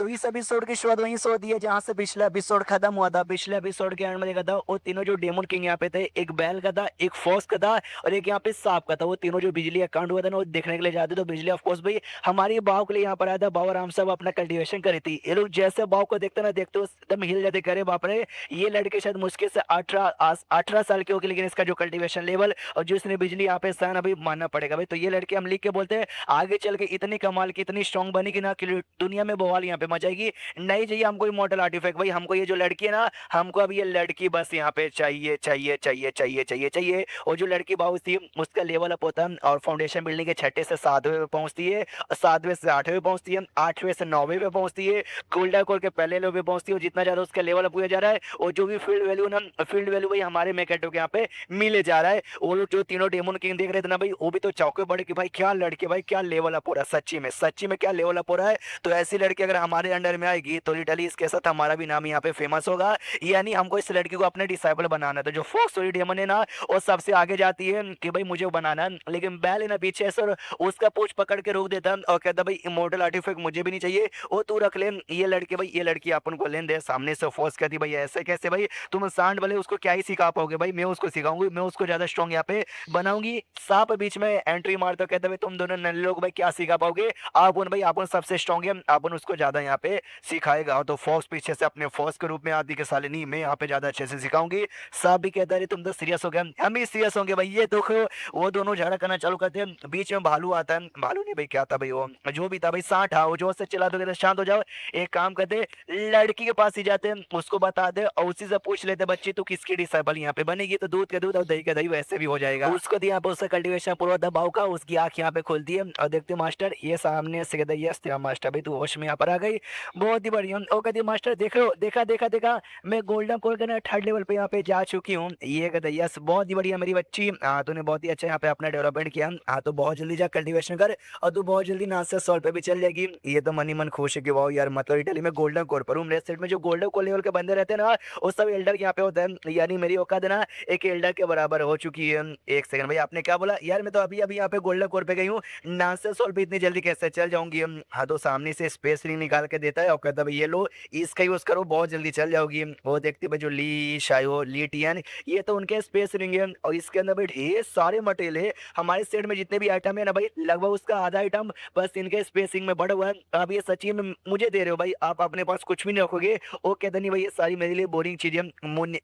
तो इस एपिसोड की शुरुआत वहीं से होती है जहाँ से पिछला एपिसोड खत्म हुआ था। पिछले एपिसोड के एंड में देखा था वो तीनों जो डेमन किंग यहाँ पे थे, एक बैल का था, एक फॉक्स का था और एक यहाँ पे सांप का था। वो तीनों जो बिजली अकाउंट हुआ था ना वो देखने के लिए जाते। तो बिजली ऑफ कोर्स भाई हमारी बाव के लिए यहाँ पर आया था। बाव आराम से वो अपना कल्टीवेशन करी थी। ये लोग जैसे बाव को देखते ना देखते एकदम हिल जाते, करे बाप रे ये लड़के शायद मुश्किल से 18 साल के होगी, लेकिन इसका जो कल्टीवेशन लेवल और जो इसने बिजली यहाँ पे सहन अभी मानना पड़ेगा भाई। तो ये लड़के हम लिख के बोलते हैं आगे चल के इतनी कमाल की इतनी स्ट्रांग बनी कि ना कि दुनिया में बवाल यहाँ पे मचाएगी। नहीं चाहिए हमको इमॉर्टल आर्टिफैक्ट भाई, हमको ये जो लड़की है ना, हमको अब ये लड़की बस यहाँ पे चाहिए चाहिए चाहिए चाहिए चाहिए चाहिए। और जो लड़की बाउस थी उसका लेवल अप होता है और फाउंडेशन बिल्डिंग के छठे से सातवें पे पहुंचती है, सातवें से आठवें पे पहुंचती है, आठवें से नौवें पे पहुंचती है, गोल्डन कोर के पहले लेवल पे पहुंचती है। और जितना ज्यादा उसका लेवल अप हुआ जा रहा है और जो भी फील्ड वैल्यू ना, फील्ड वैल्यू भाई हमारे मैकेटो के यहाँ पे मिले जा रहा है। वो लोग जो तीनों डेमन किंग देख रहे थे ना भाई, वो भी तो चौके पड़े कि भाई क्या लड़के, भाई क्या लेवल अप हो रहा है, सच्ची में क्या लेवल अप हो रहा है। तो ऐसी लड़की अगर हमारे अंडर में आएगी तो लिटरली इसके साथ हमारा भी नाम यहाँ पे फेमस होगा। यानी हमको इस लड़की को अपने डिसाइपल बनाना है। तो जो फॉक्स और डेमन है ना वो सबसे आगे जाती है कि भाई मुझे बनाना है, लेकिन बैल है ना पीछे से और उसका पूछ पकड़ के रोक देता है और कहता भाई इमोर्टल आर्टिफैक्ट मुझे भी नहीं चाहिए, वो तू रख ले। ये लड़के भाई, ये लड़की अपन को लेन दे। सामने से फॉक्स कहती भाई ऐसे कैसे भाई, तुम सांड वाले उसको क्या ही सिखा पाओगे भाई, मैं उसको सिखाऊंगी, मैं उसको ज्यादा स्ट्रॉन्ग यहाँ पे बनाऊंगी। सांप बीच में एंट्री मारता कहता भाई तुम दोनों नन्हे लोग भाई क्या सिखा पाओगे, आप भाई आप सबसे स्ट्रॉन्ग है, आप उसको ज्यादा यहाँ पे सिखाएगा। तो फॉक्स पीछे से अपने फॉक्स के रूप में आती के साले नहीं मैं यहाँ पे ज्यादा अच्छे से सिखाऊंगी। सांप भी कहता है तुम तो सीरियस हो गए, हम भी सीरियस होंगे भाई। ये देखो वो दोनों झगड़ा करना चालू करते हैं। बीच में भालू आता है, भालू नहीं भाई क्या था भाई, वो जो भी था भाई सांड था, वो जोर से चिल्ला दो शांत हो जाओ। एक काम करते लड़की के पास ही जाते हैं, उसको बता दे और उसी से पूछ लेते बच्ची तू किसकी डिसाइपल यहाँ पे बनेगी, तो दूध का दूध और दही का दही वैसे भी हो जाएगा। उसको दिया यहाँ पे उसका कल्टीवेशन पूरा दबाव का, उसकी आंख यहाँ पे खुलती है और देखते मास्टर ये सामने से कहते यस तेरा मास्टर भाई तू होश में यहाँ पर आ गई, बहुत ही बढ़िया। और कहती मास्टर देख लो, देखा देखा देखा मैं गोल्डन कोर के ना थर्ड लेवल पे यहाँ पे जा चुकी हूँ। ये कहते यस बहुत ही बढ़िया मेरी बच्ची, हाँ तूने बहुत ही अच्छा यहाँ पे अपना डेवलपमेंट किया, हाँ तो बहुत जल्दी जा कल्टीवेशन कर और तू बहुत जल्दी नाच से सॉल्व पे भी चल जाएगी। ये तो मन ही मन खुश है कि वाह यार, मतलब इटली में गोल्डन कोर पर हूँ। मेरे सेट में जो गोल्डन कोर लेवल के बंदे रहते हैं ना वो सब एल्डर यहाँ पे होता है, यानी मेरी औकात है ना एक एल्डर के बराबर हो चुकी है। एक सेकंड भाई आपने क्या बोला यार, मैं तो अभी अभी यहाँ पे गोल्डन कोर पे गई हूँ, नाच सॉल्व पे इतनी जल्दी कैसे चल जाऊंगी। हाँ तो सामने से स्पेस रिंग निकाल के देता है और कहता है भाई ये लो इसका यूज करो बहुत जल्दी चल जाओगी। वो देखती भाई जो ली शायो ली टियन ये तो उनके स्पेस रिंग है और इसके अंदर भाई ढेर सारे मटेरियल है। हमारे सेट में जितने भी आइटम है ना भाई लगभग उसका आधा आइटम बस इनके स्पेसिंग में बढ़ा हुआ है। अब ये सच्ची में मुझे दे रहे हो भाई, आप अपने पास कुछ भी नहीं रखोगे। वो कहता नहीं भाई ये सारी मेरे लिए बोरिंग चीजें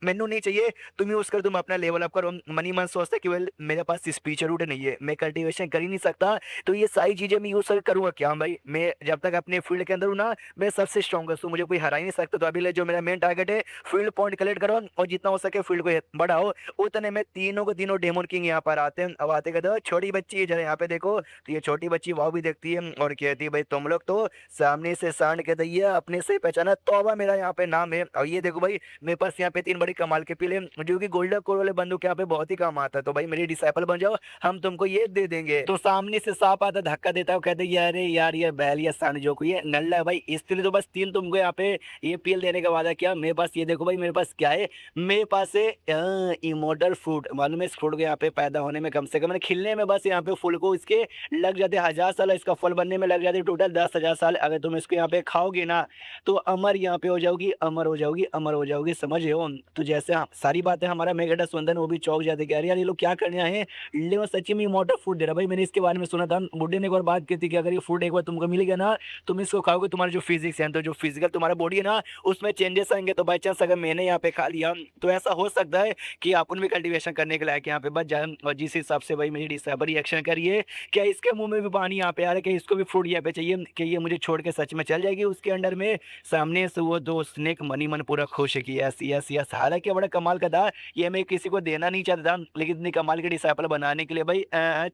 मेनू नहीं चाहिए, तुम यूज कर, तुम अपना लेवल अप करो। मनी मन सोचता है कि वेल मेरे पास स्पीच रूट नहीं है, मैं कल्टीवेशन कर ही नहीं सकता, तो ये सारी चीजें मैं यूज करूंगा क्या भाई। मैं जब तक अपने फील्ड के अंदर हूँ ना मैं सबसे स्ट्रॉन्गेस्ट हूँ, मुझे कोई हरा ही नहीं सकता। तो अभी ले जो मेरा मेन टारगेट है फील्ड पॉइंट कलेक्ट करो और जितना हो सके फील्ड को बढ़ाओ। उतने में तीनों को तीनों डेमन किंग यहाँ पर आते हैं। अब आते कहते हो छोटी बच्ची है जरा यहाँ पे देखो, तो ये छोटी बच्ची वो भी देखती है और कहती है भाई तुम लोग तो सामने से सांड के दैया अपने से पहचाना, तौबा मेरा यहाँ पे नाम है। और ये देखो भाई मेरे पास यहाँ पे तीन बड़ी कमाल के पिले जो कि गोल्डन कोर वाले बंदूक यहाँ पे बहुत ही काम आता है, तो भाई मेरी डिसाइपल बन जाओ हम तुमको ये दे देंगे। तो सामने से सांप आता धक्का देता है, कहते यार अरे यार ये बैल या सांड जो कोई है नल्ला है भाई, इसलिए तो बस तीन तुमको यहाँ पे ये पील देने का वादा किया। मेरे पास ये देखो भाई मेरे पास क्या है, मेरे पास है इमोर्टल फ्रूट। मालूम है इस फ्रूट को यहाँ पे पैदा होने में कम से कम खिलने में बस यहाँ पे फूल को इसके लग जाते 1000 साल, इसका फल बनने में लग जाते टोटल 10,000 साल। अगर तुम इसको यहाँ पे खाओगे ना तो अमर यहाँ पे हो जाओगी, अमर हो जाओगी, अमर हो जाओगी, समझ रहे हो। तो जैसे सारी बातें हमारा मेगेटा सुंदर वो भी चौक जाते कि अरे यार ये लोग क्या करने आए हैं, लेकिन सच्ची में इमोर्टल फ्रूट दे रहा भाई। मैंने इसके बारे में सुना था, बुड्ढे ने एक बार बात की थी कि अगर ये फ्रूट एक बार तुमको मिल गया ना तुम इसको खाओगे तुम्हारा जो फिजिक्स है, तो जो फिजिकल तुम्हारा बॉडी है ना उसमें चेंजेस आएंगे। तो बाई चांस अगर मैंने यहाँ पे खा लिया तो ऐसा हो सकता है कि अपन भी कल्टीवेशन करने के लायक यहाँ पे बच जाए। और जिस हिसाब से भाई मेरी डिसाइबर रिएक्शन करिए, क्या इसके मुंह में भी पानी यहाँ पे आ रहा है, क्या इसको भी फ्रूट यहाँ पे चाहिए कि ये मुझे छोड़ के सच में चल जाएगी उसके अंडर में। सामने से वो दो स्नेक मनी मन पूरा खुश है कि यस यस यस, हालांकि बड़ा कमाल का था, ये मैं किसी को देना नहीं चाहता था लेकिन इतनी कमाल के डिसाइपल बनाने के लिए भाई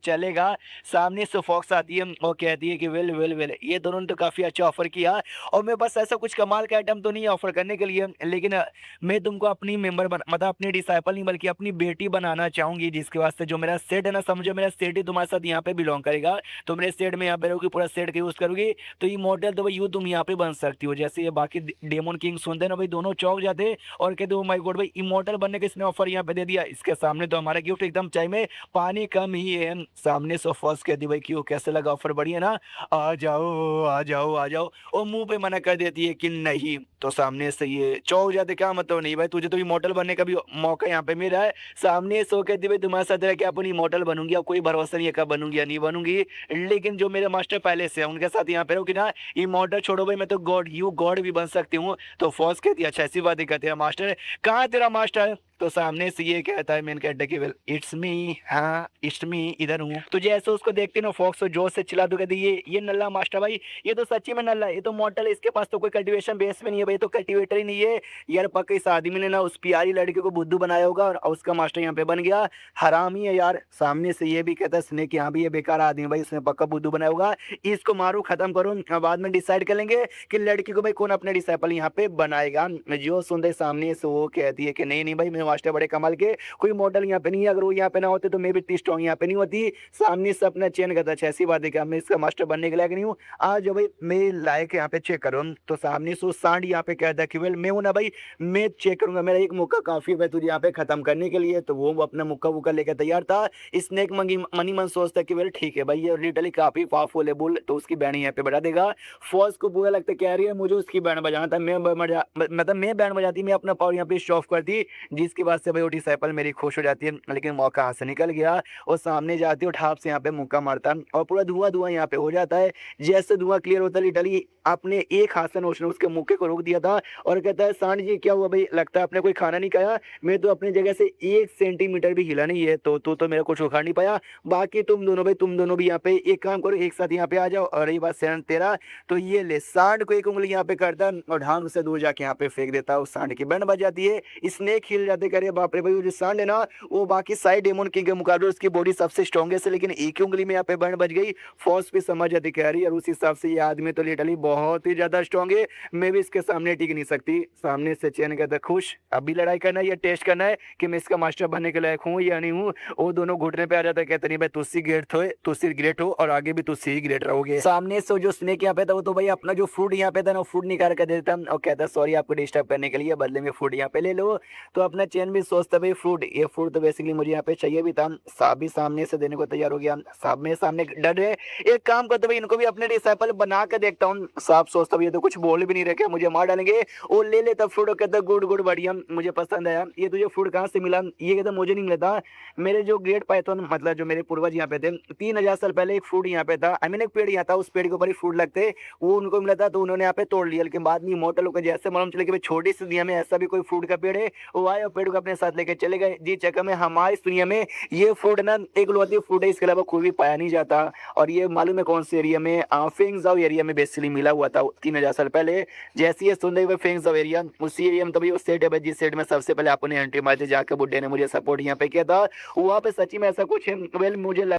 चलेगा। सामने से फॉक्स आती है और कहती है कि वेल वेल वेल ये दोनों ने तो काफी अच्छा ऑफर किया और मैं बस ऐसा कुछ कमाल का आइटम तो नहीं ऑफर करने के लिए, लेकिन मैं तुमको अपनी मेंबर मतलब अपनी डिसाइपल नहीं बल्कि अपनी बेटी बनाना चाहूंगी, जिसके वास्ते जो मेरा सेट है ना समझो मेरा सेट ही तुम्हारे साथ यहाँ पे बिलोंग करेगा। तो मेरे सेट में यहाँ पे रहोगी, पूरा सेट का यूज करोगी तो ये मॉडल तो भाई यू तुम यहाँ पे बन सकती हो। जैसे ये बाकी डेमन किंग सुनते ना भाई दोनों चौक जाते और कहते ओ माय गॉड भाई इमोर्टल बनने का इसने ऑफर यहाँ पे दे दिया, इसके सामने तो हमारा गिफ्ट एकदम चाय में पानी कम ही है। सामने से फर्स्ट कहती भाई क्यों कैसे लगा ऑफर, बढ़िया ना, आ जाओ आ जाओ आ जाओ। और मुँह पे मना कर देती है कि नहीं। तो सामने से ये चौंक जाते, क्या मतलब नहीं भाई, तुझे तो इमॉर्टल बनने का भी मौका यहाँ पे मिला है। सामने से वो कहती है भाई तुम्हारे साथ रह के अपन इमॉर्टल बनूँगी, अब कोई भरोसा नहीं है कब बनूँगी या नहीं बनूँगी। लेकिन जो मेरे मास्टर पहले से हैं उनके साथ यहाँ पे रहो कि ना, इमॉर्टल छोड़ो भाई, मैं तो गॉड भी बन सकती हूँ। तो फ़ॉज़ कहती है अच्छा ऐसी बातें कहते हैं मास्टर, कहाँ है तेरा मास्टर? तो सामने से ये कहता है मेन कैरेक्टर केवल, इट्स मी, हाँ इट्स मी, इधर हूँ। तो जैसे उसको देखते ना फॉक्स तो जोश से चिल्ला, तो कहती ये नल्ला मास्टर भाई, ये तो सच्ची में नल्ला है, ये तो मॉडल है, इसके पास तो कोई कल्टीवेशन बेस में नहीं है भाई, ये तो कल्टीवेटर ही नहीं है। यार पक्का इस आदमी ने ना उस प्यारी लड़की को बुद्धू बनाया होगा और उसका मास्टर यहाँ पे बन गया। हराम ही है यार। सामने से ये भी कहता है स्नेक, यहाँ भी ये बेकार आदमी है भाई, इसने पक्का बुद्धू बनाया होगा, इसको मारो खत्म करो, बाद में डिसाइड कर लेंगे कि लड़की को भाई कौन अपने डिसाइपल यहाँ पे बनाएगा। जो सुनते सामने से वो कहती है कि नहीं नहीं भाई, मेरे मास्टर बड़े कमाल के, कोई मॉडल यहाँ पे नहीं है, अगर वो यहाँ पे ना होते तो मैं भी इतनी स्ट्रॉन्ग यहाँ पे नहीं होती। सामने से अपना चेन करता, अच्छा ऐसी बात है कि मैं इसका मास्टर बनने के लायक नहीं हूँ, आज भाई मैं लायक यहाँ पे चेक करो। तो सामने से सांड यहाँ पे कहता है कि वेल मैं हूँ ना भाई, मैं चेक करूंगा, मेरा एक मौका काफी है तुझे यहाँ पे खत्म करने के लिए। तो वो अपना मुक्का वुक्का लेकर तैयार था। स्नेक मनी मन सोचता कि वेल ठीक है भाई, ये लिटरली काफी पावरफुल है बुल, तो उसकी बैंड यहाँ पे बजा देगा। फौज को बुरा लगता कह रही है मुझे उसकी बैंड बजाना था, मतलब मैं बैंड बजाती, मैं अपना पावर यहाँ पे शो ऑफ करती, जिसकी बात से भाई वो डिसाइपल मेरी खुश हो जाती है। लेकिन मौका हाथ से निकल गया और सामने जाती है और ठाप से यहाँ पे मुक्का मारता है और पूरा धुआं धुआं यहाँ पे हो जाता है। जैसे धुआं क्लियर होता है लिटरली आपने एक हाथ से उसने उसके मुक्के को रोक दिया था और कहता है सांड जी क्या हुआ भाई, लगता है आपने कोई खाना नहीं खाया, मैं तो अपनी जगह से 1 सेंटीमीटर भी हिला नहीं है, तो तू तो मेरा कुछ उखाड़ नहीं पाया। बाकी तुम दोनों भाई, तुम दोनों भी यहाँ पे एक काम करो, एक साथ यहाँ पे आ जाओ। और रही बात सैन तेरा, तो ये ले सांड को एक उंगली यहाँ पे करता है और ढांग से दूर जाके यहाँ पे फेंक देता है, उस सांड की बैंड बज जाती है। स्नेक हिल जाते, करे बाप रे भाई, वो जो सांड है ना वो बाकी सारे डेमन किंग के मुकाबले उसकी बॉडी सबसे स्ट्रॉन्गेस्ट है, लेकिन एक ही उंगली में यहाँ पे बैंड बज गई। फौज भी समझ जाती कह रही है, और उस हिसाब से ये आदमी तो लिटरली बहुत ही ज्यादा स्ट्रॉन्ग है, मैं भी इसके सामने टिक नहीं सकती। सामने से चैन कहता खुश, अभी लड़ाई करना है या टेस्ट करना है कि मैं इसका मास्टर बनने के लायक हूँ या नहीं हूँ। वो दोनों घुटने पे आ जाता है, कहते नहीं भाई तुझसे ग्रेट हो और आगे भी तुझसे ही ग्रेट रहोगे। सामने से जो स्नेक यहाँ पे था वो तो भाई अपना जो फूड यहाँ पे था ना, फूड निकाल कर देता और कहता सॉरी आपको डिस्टर्ब करने के लिए, बदले में फूड यहाँ पे ले लो। तो अपना चैन भी सोचता भाई फ्रूट, ये फ्रूट तो बेसिकली मुझे यहाँ पे चाहिए भी था। साहब भी सामने से देने को तैयार हो गया, साहब में सामने डर रहे। एक काम करते भाई, इनको भी अपने डिसाइपल बना के देखता हूँ। साहब सोचता भाई ये तो कुछ बोल भी नहीं रहे, मुझे मार डालेंगे। वो ले लेता फ्रूट और कहता गुड गुड बढ़िया, मुझे पसंद आया। ये तुझे फ्रूट कहाँ से मिला? ये कहता मुझे नहीं मिला था, मेरे जो ग्रेट पाइथन मतलब जो मेरे पूर्वज यहाँ पे थे 3000 साल पहले एक फ्रूट यहाँ पे था, आई मीन एक पेड़ यहाँ था, उस पेड़ के ऊपर ही फ्रूट लगते, वो उनको मिला था तो उन्होंने यहाँ पे तोड़ लिया। लेकिन बाद में इमोर्टल होकर जैसे मालूम चले कि भाई छोटी सी दुनिया में ऐसा भी कोई फ्रूट का पेड़ है, वो आए और पेड़ को अपने साथ लेके चले गए। जी चक्कर में हमारी इस दुनिया में ये फ्रूट ना एक लौती फ्रूट है, इसके अलावा कोई भी पाया नहीं जाता। और ये मालूम है कौन से एरिया में? फेंगजाओ एरिया में बेसिकली मिला हुआ था 3000 साल पहले। जैसे ये सुन रहे फेंगजाओ एरिया, उसी एरिया में तभी वो सेट है भाई, जिस सेट में सबसे पहले आपने एंट्री मारी थी, जाकर बुड्ढे ने मुझे सपोर्ट यहाँ पे किया था, वहाँ पे सच्ची में ऐसा कुछ है। वेल मुझे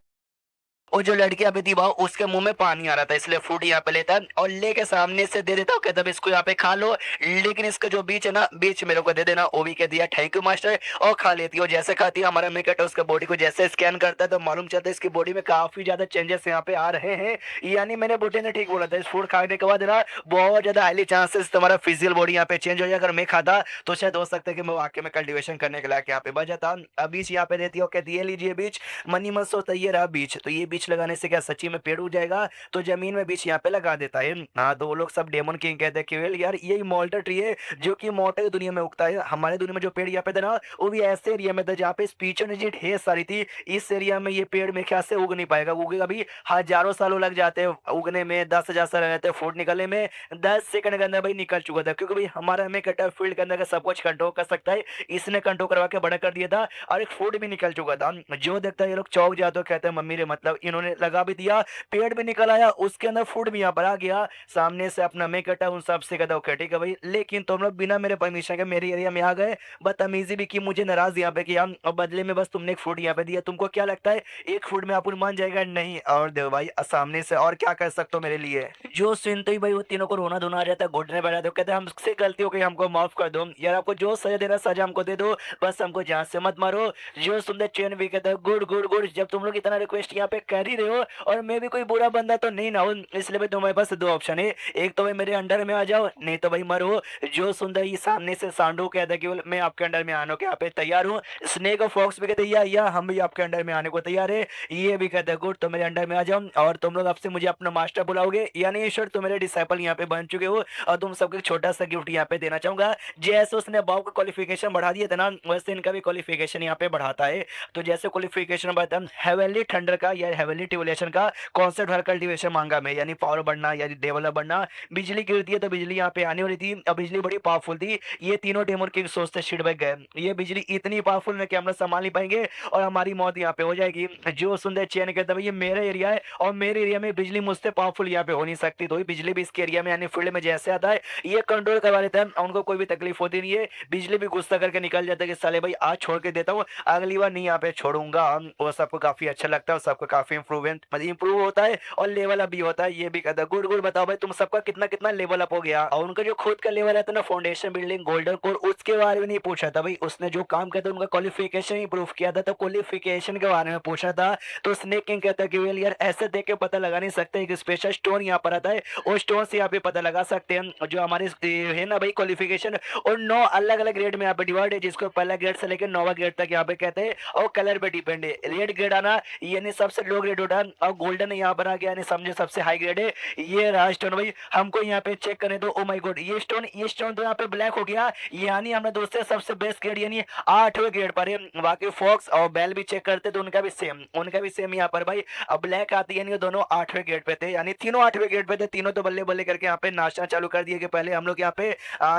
और जो लड़की अभी थी वह उसके मुंह में पानी आ रहा था, इसलिए फ्रूट यहाँ पे लेता और लेके सामने से दे देता, कहता इसको यहाँ पे खा लो, लेकिन इसका जो बीच है ना, बीच मेरे को दे देना। वो भी कह दिया थैंक यू मास्टर, और खा लेती है। और जैसे खाती है हमारा मेकट उसका बॉडी को जैसे स्कैन करता है तो मालूम चलता है इसकी बॉडी में काफी ज्यादा चेंजेस यहाँ पे आ रहे हैं। यानी मैंने बूटे ने ठीक बोला था, इस फूड खाने के बाद ना बहुत ज्यादा हाईली चांसेस तुम्हारा फिजिकल बॉडी यहाँ पे चेंज हो जाए। अगर मैं खाता तो शायद हो सकता है कि मैं वाकई में कल्टिवेशन करने के लायक यहाँ पे बच जाता। अब बीच यहाँ पे देती है, कहती है लीजिए बीच, मनी मत सोचता ये रहा बीच। तो ये बीच लगाने से क्या सच्ची में पेड़ उग जाएगा? तो जमीन में बीच यहाँ पे लगा देता है। हाँ तो वो लोग सब डेमन किंग कहते हैं कि वेल यार ये इमॉर्टल ट्री है जो कि इमॉर्टल दुनिया में उगता है। हमारे दुनिया में जो पेड़ यहाँ पे था ना वो भी ऐसे एरिया में था जहाँ पे स्पीच एनर्जी ढेर सारी थी। इस एरिया में ये पेड़ मेरे ख्याल से उग नहीं पाएगा, उगेगा भी हजारों सालों लग जाते हैं उगने में, 10,000 साल रहते हैं फूट निकलने में, 10 सेकंड के अंदर भाई निकल चुका था। क्योंकि भाई हमारा हमें कटा फील्ड के अंदर का सब कुछ कंट्रोल कर सकता है, इसने कंट्रोल करवा के बड़ा कर दिया था और एक फूड भी निकल चुका था। जो देखता है ये लोग चौक जाते हो, कहते हैं मम्मी रे मतलब इन्होंने लगा भी दिया, पेड़ भी निकल आया, उसके अंदर फूड भी यहाँ पर आ गया। सामने से अपना मैं कटा उन सब से कहता हूँ ठीक है भाई, लेकिन तुम लोग बिना मेरे परमिशन के मेरे एरिया में आ गए, बदतमीजी भी की, मुझे नाराज यहाँ पे किया और बदले में बस तुमने एक फूड यहाँ पे दिया। तुमको क्या लगता है एक फूड में अपन मान जाएगा? नहीं। और देव भाई सामने से और क्या कर सकते हो मेरे लिए? जो सुनते ही भाई वो तीनों को रोना धोना आ जाता है, घुटने बैठा दो, कहते हैं हमसे गलती हो गई, हमको माफ कर दो यार, आपको जो सजा देना सजा हमको दे दो, बस हमको जान से मत मारो। जो सुंदर चैन भी कहता है गुड गुड गुड, जब तुम लोग इतना रिक्वेस्ट यहाँ पे कर कर ही रहे हो और मैं भी कोई बुरा बंदा तो नहीं ना हूँ, इसलिए भाई तुम्हारे पास दो ऑप्शन है। एक तो भाई मेरे अंडर में आ जाओ, नहीं तो भाई मरो। जो सुंदर ये सामने से सांडू कहता है कि मैं आपके अंडर में आने को यहाँ पे तैयार हूँ। स्नेक और फॉक्स भी कहते हैं या हम भी आपके अंडर में आने को तैयार है। ये भी कहता है गुड, तो मेरे अंडर में आ जाओ और तुम लोग आपसे मुझे अपना मास्टर बुलाओगे या नहीं ईश्वर, तुम मेरे डिसाइपल यहाँ पे बन चुके हो और तुम सबको एक छोटा सा गिफ्ट यहाँ पे देना चाहूंगा। जैसे उसने बाव का क्वालिफिकेशन बढ़ा दिया था ना, वैसे इनका भी क्वालिफिकेशन यहाँ पे बढ़ाता है। तो जैसे क्वालिफिकेशन बढ़ता है, हेवनली थंडर का या हेवनली ट्यूबुलेशन का कॉन्सेप्ट हर कल्टीवेशन मांगा में, यानी पावर बढ़ना यानी डेवलप बढ़ना। बिजली गिरती है तो बिजली यहाँ पे आने वाली थी, अब बिजली बड़ी पावरफुल थी। ये तीनों डेमन किंग सोचते शिट बैग गए, ये बिजली इतनी पावरफुल है कि हम लोग संभाल नहीं पाएंगे और हमारी मौत यहाँ पे हो जाएगी। जो सुंदर चैन कहता है ये मेरा एरिया है और मेरे एरिया में बिजली मुझसे पावरफुल यहाँ पे हो नहीं सकती, तो बिजली भी इसके एरिया में यानी फील्ड में जैसे आता है ये कंट्रोल करवा लेता है, उनको कोई भी तकलीफ होती नहीं है। बिजली भी गुस्सा करके निकल जाता है कि साले भाई आज छोड़ के देता हूँ, अगली बार नहीं यहाँ पे छोड़ूंगा। वो सबको काफी अच्छा लगता है और सबको काफी इंप्रूवमेंट मतलब इंप्रूव होता है और लेवल अप भी होता है। ये भी कहता है गुड गुड, बताओ भाई तुम सबका कितना कितना लेवल अप हो गया। और उनका जो खुद का लेवल है ना फाउंडेशन बिल्डिंग गोल्डन कोर, उसके बारे में नहीं पूछा था भाई, उसने जो काम किया था उनका क्वालिफिकेशन इंप्रूव किया था, तो क्वालिफिकेशन के बारे में पूछा था। तो स्नेक किंग कहता है कि वेल यार ऐसे देख के पता लगा नहीं सकते, एक स्पेशल स्टोन यहाँ पर आता है और स्टोन से यहाँ पे पता लगा सकते हैं जो हमारे है ना भाई क्वालिफिकेशन। और 9 अलग अलग ग्रेड में यहाँ पे डिवाइड है, जिसको पहला ग्रेड से लेकर 9वां ग्रेड तक यहाँ पे कहते हैं और कलर पे डिपेंड है। रेड ग्रेड आना यानी सबसे लो ग्रेड उठा और गोल्डन यहाँ पर आ गया यानी समझे सबसे हाई ग्रेड है। ये रहा स्टोन भाई, हमको यहाँ पे चेक करें तो ओ माय गॉड ये स्टोन तो यहाँ पे ब्लैक हो गया, यानी हमने दोस्तों सबसे बेस्ट ग्रेड यानी 8वें ग्रेड पर है। बाकी फॉक्स और बेल भी चेक करते तो उनका भी सेम यहाँ पर भाई। अब ब्लैक आती है यानी दोनों 8वें ग्रेड पे थे, यानी तीनों 8वें ग्रेड पे थे, तीनों तो बल्ले बल्ले करके यहाँ पे नाचना चालू कर दिए कि पहले हम लोग यहाँ पे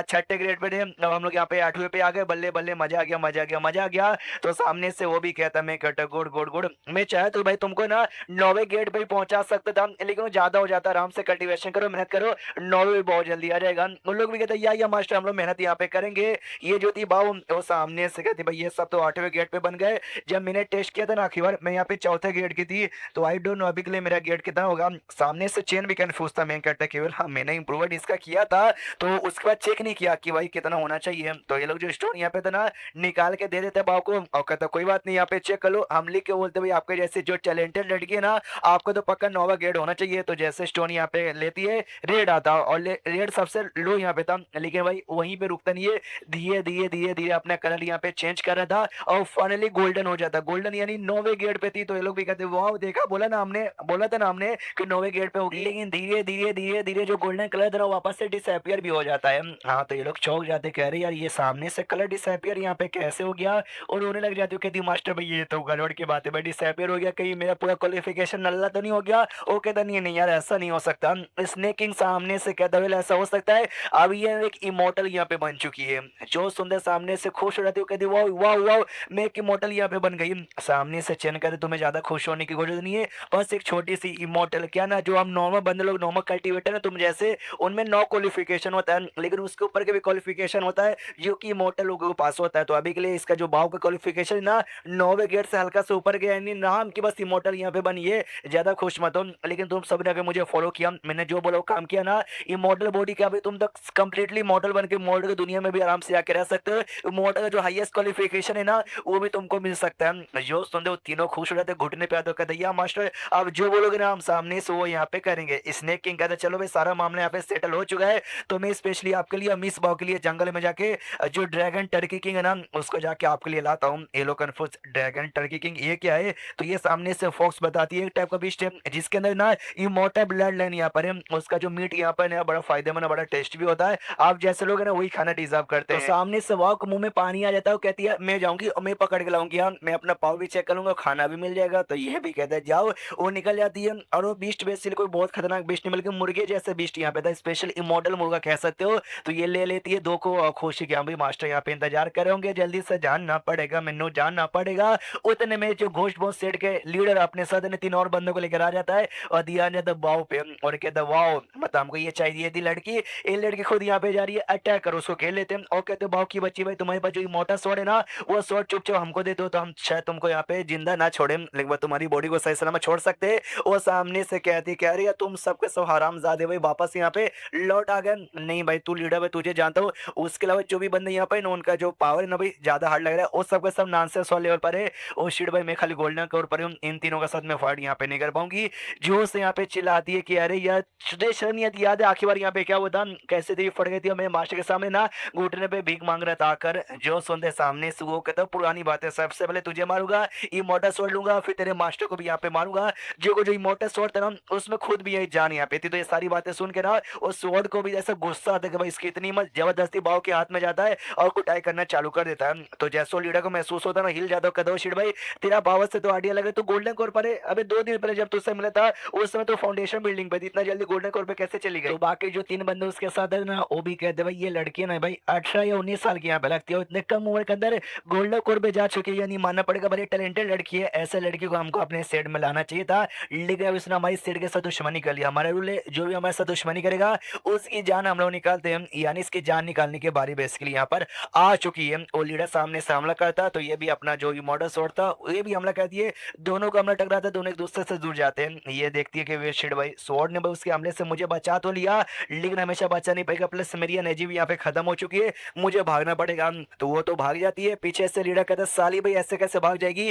6ठे ग्रेड पे थे, अब हम लोग यहाँ पे 8वें पे आ गए, बल्ले बल्ले मजा आ गया मजा आ गया मजा आ गया। तो सामने से वो भी कहता मैं कहता गुड गुड गुड, मैं चाहे तो भाई तुमको ना 9वें गेट पे ही पहुंचा सकता था, लेकिन वो ज्यादा हो जाता, आराम से कल्टीवेशन करो मेहनत करो, 9वें भी बहुत जल्दी आ जाएगा। उन लोग भी कहते या मास्टर हम लोग मेहनत यहाँ पे करेंगे। ये जो थी बाव वो सामने से कहती भाई ये सब तो 8वें गेट पे बन गए, जब मैंने टेस्ट किया था ना आखिर बार मैं यहाँ पे 4थे गेट की थी, तो आई डोंट नो अभी के लिए मेरा गेट कितना होगा। सामने से चेन भी कंफ्यूज था, मैं कहता केवल हाँ मैंने इंप्रूवमेंट इसका किया था, तो उसके बाद चेक नहीं किया कि भाई कितना होना चाहिए। तो ये लोग जो स्टोन यहाँ पे था ना निकाल के दे देते बाव को और कहता कोई बात नहीं यहाँ पे चेक कर लो। हम लिख के बोलते भाई आपके जैसे जो टैलेंटेड लड़की है ना आपको तो पक्का 9वां गेट होना चाहिए। तो जैसे स्टोन यहाँ पे लेती है रेड आता और रेड सबसे लो यहाँ पे था, लेकिन भाई वहीं पे रुकता नहीं है, धीरे धीरे धीरे धीरे अपना कलर यहाँ पे चेंज कर रहा था और फाइनली गोल्डन हो जाता। गोल्डन यानी 9वें गेट पे थी, तो ये लोग भी कहते वाह देखा बोला था ना हमने कि 9वें गेट पे होगी, लेकिन धीरे धीरे धीरे धीरे जो गोल्डन कलर था ना वापस से डिसअपियर भी हो जाता है। हाँ तो ये लोग चौंक जाते, कह रहे यार ये सामने से कलर डिसअपियर यहाँ पे कैसे हो गया, और रोने लग जाती हूँ कहती मास्टर भाई ये तो गड़बड़ की बात है भाई, डिसअपियर हो गया कहीं मेरा पूरा क्वालिफिकेशन नल्ला तो नहीं हो गया। वो कहता नहीं नहीं यार ऐसा नहीं हो सकता। स्नेकिंग सामने से कहता है ऐसा हो सकता है, अब ये एक इमोटल यहाँ पे बन चुकी है। जो सुंदर सामने से खुश हो जाती है कहती वाह वाह वाह मैं एक इमोटल यहाँ पे बन गई। सामने से चैन कहते तुम्हें ज्यादा खुश होने की जरूरत नहीं है, बस एक छोटी सी इमोटल क्या ना जो हम नॉर्मल बंदे लोग नॉर्मल कल्टीवेटर है तुम जैसे उनमें 9 क्वालिफिकेशन होता है, लेकिन उसके ऊपर के भी क्वालिफिकेशन होता है जो कि इमोटल लोगों को पास होता है। तो अभी के लिए इसका जो भाव का क्वालिफिकेशन ना 9वें गेट से हल्का से ऊपर गया, यानी नाम की बस इमोटल यहाँ पे बनी है, ज्यादा खुश मत हो। लेकिन तुम सबने अगर मुझे फॉलो किया मैंने जो बोला वो काम किया ना, ये मॉडल बॉडी का भी तुम तक कंप्लीटली मॉडल बन के मॉडल की दुनिया में भी आराम से आके रह सकते हो। मॉडल का जो हाईएस्ट क्वालिफिकेशन है ना वो भी तुमको मिल सकता है। जो सुनते वो तीनों खुश हो जाते, घुटने पे आते कहते या मास्टर आप जो बोलोगे ना हम सामने से वो यहाँ पे करेंगे। स्नेक किंग कहते चलो भाई सारा मामला यहाँ पे सेटल हो चुका है, तो मैं स्पेशली आपके लिए मिस बाव के लिए जंगल में जाके जो ड्रैगन टर्की किंग है ना उसको जाके आपके लिए लाता हूँ। ये लो कन्फ्यूज ड्रैगन टर्की किंग ये क्या है, तो ये सामने से फॉक्स बताती है एक टाइप का बीस्ट है जिसके अंदर ना इमोर्टल ब्लड लाइन यहाँ पर है, उसका जो मीट यहाँ पर है बड़ा फायदेमंद बड़ा टेस्ट भी होता है, आप जैसे लोग है ना वही खाना डिजर्व करते हैं। तो सामने से वॉक मुंह में पानी आ जाता है, वो कहती है मैं जाऊंगी और मैं पकड़ के लाऊंगी, हाँ मैं अपना पाव भी चेक करूंगा खाना भी मिल जाएगा। तो ये भी कहता है जाओ, वो निकल जाती है। और वो बीस्ट बेसिकली कोई बहुत खतरनाक बीस्ट नहीं बल्कि मुर्गे जैसे बीस्ट यहाँ पे था, स्पेशल इमोर्टल मुर्गा कह सकते हो। तो ये ले लेती है दो को खुशी की, हाँ भाई मास्टर यहाँ पे इंतजार कर रहे होंगे जल्दी से जानना पड़ेगा मैनू जानना पड़ेगा। उतने में जो घोस्ट बॉस सेट के लीडर अपने साथ ने 3 और बंदों को लेकर आ जाता है और दिया जाता है वाव पे और कहता है वाव मतलब हमको ये चाहिए थी लड़की, ये लड़की खुद यहाँ पे जा रही है अटैक करो उसको खेल लेते हैं। और कहते वाव की बच्ची भाई तुम्हारे पास जो मोटा स्वord है ना वो स्वord चुपचाप हमको दे दो तो हम शायद तुमको यहाँ पे जिंदा ना छोड़े, लेकिन वो तुम्हारी बॉडी को सही सलामत छोड़ सकते हैं। वो सामने से कहती कह रही है तुम सबके सब हरामजादे भाई वापस यहाँ पे लौट आ गए। नहीं भाई तू लीडर भाई तुझे जानता हूँ, उसके अलावा जो भी बंदे यहाँ पे ना उनका जो पावर है ना भाई ज्यादा हार्ड लग रहा है, वो सबका सब नॉनसेंस वाले लेवल पर है। ओ शिट भाई मैं खाली गोल्डन के ऊपर हूँ, इन तीनों के साथ मैं फाइट यहाँ पे नहीं कर पाऊंगी। जो से यहाँ पे चिल्लाती है कि अरे यार तुझे शर्मियत याद है आखिरी बार यहाँ पे क्या हुआ था, कैसे तेरी फट गई थी और मैं मास्टर के सामने ना घुटने पे भीख मांग रहा था आकर। जो सुनते सामने से वो कहता पुरानी बात है, सबसे पहले तुझे मारूंगा, इमोर्टल स्वॉर्ड लूंगा, फिर तेरे मास्टर को भी यहाँ पे मारूंगा। जो को जो इमोर्टल स्वॉर्ड था ना उसमें खुद भी यही जान यहाँ पे थी। तो ये सारी बातें सुन के ना उस स्वॉर्ड को भी ऐसा गुस्सा आता है कि भाई इसकी इतनी मत जबरदस्ती बाव के हाथ में जाता है और कुटाई करना चालू कर देता है। तो जैसो लीडर को महसूस होता है ना हिल जाता है, कदो शिट भाई तेरा बावत से तो आइडिया लगे, तू गोल्डन कोर पर है। अबे 2 दिन पहले जब तुझसे मिला था उस समय तो फाउंडेशन बिल्डिंग पे थी, इतना जल्दी गोल्डन कोर पे कैसे चली गई? तो बाकी जो 3 बंदे उसके साथ है ना वो भी कहते भाई ये लड़की ना भाई 18 या 19 साल की यहाँ पे लगती है, इतने कम उम्र के अंदर गोल्डन कोर पे जा चुकी है, यानी मानना पड़ेगा बड़ी टैलेंटेड लड़की है। ऐसे लड़की को हमको अपने सेट में लाना चाहिए था, लेकिन अब इसने हमारी सेट के साथ दुश्मनी कर लिया। हमारा रूल है जो भी हमारे साथ दुश्मनी करेगा उसकी जान हम लोग निकालते हैं, यानी इसकी जान निकालने की बारी बेसिकली यहाँ पर आ चुकी है। वो लीडर सामने से हमला करता तो ये भी अपना जो मॉडल स्वॉर्ड था ये भी हमला कर दिए, दोनों का हमला टकराता, दोनों एक दूसरे से दूर जाते हैं। ये देखती है कि वे शिट भाई स्वॉर्ड ने भाई उसके हमले से मुझे बचा तो लिया, लेकिन हमेशा बचा नहीं पाएगा, प्लस मेरी एनर्जी भी यहाँ पे खत्म हो चुकी है, मुझे भागना पड़ेगा। तो वो तो भाग जाती है, पीछे से लीडर कहता है साली भाई ऐसे कैसे भाग जाएगी,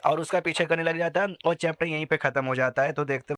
और उसका पीछे करने लग जाता है और चैप्टर यहीं पे खत्म हो जाता है। तो देखते